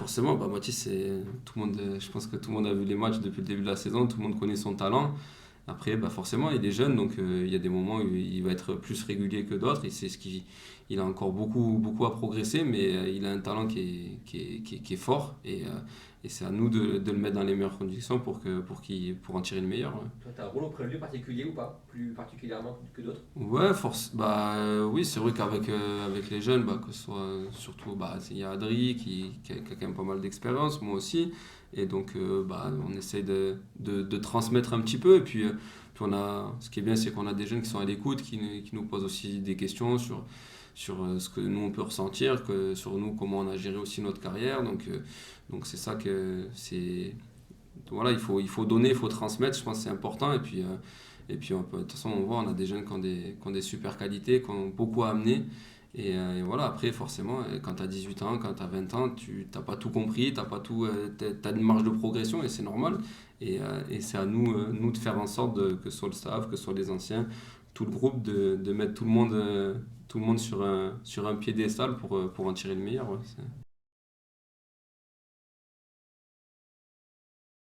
Forcément, bah, Mathis, tout le monde, je pense que tout le monde a vu les matchs depuis le début de la saison, tout le monde connaît son talent. Après, bah forcément, il est jeune, donc il y a des moments où il va être plus régulier que d'autres. Il a encore beaucoup à progresser, mais il a un talent qui est fort. Et c'est à nous de le mettre dans les meilleures conditions pour en tirer le meilleur. Ouais. Toi, tu as un rôle auprès de lui particulier ou pas? Plus particulièrement que d'autres? Ouais, oui, c'est vrai avec les jeunes, bah, que ce soit surtout, bah, il y a Adri qui a quand même pas mal d'expérience, moi aussi, et donc bah, on essaye de transmettre un petit peu, et puis ce qui est bien, c'est qu'on a des jeunes qui sont à l'écoute, qui nous posent aussi des questions sur ce que nous on peut ressentir, sur nous comment on a géré aussi notre carrière, donc c'est ça que c'est voilà, il faut donner, il faut transmettre, je pense que c'est important. Et puis de toute façon, on voit, on a des jeunes qui ont des super qualités, qui ont beaucoup à amener. Et voilà, après, forcément, quand tu as 18 ans, quand tu as 20 ans, tu n'as pas tout compris, t'as une marge de progression et c'est normal. Et c'est à nous de faire en sorte, que ce soit le staff, que ce soit les anciens, tout le groupe, de mettre tout le monde sur un piédestal pour en tirer le meilleur. Ouais,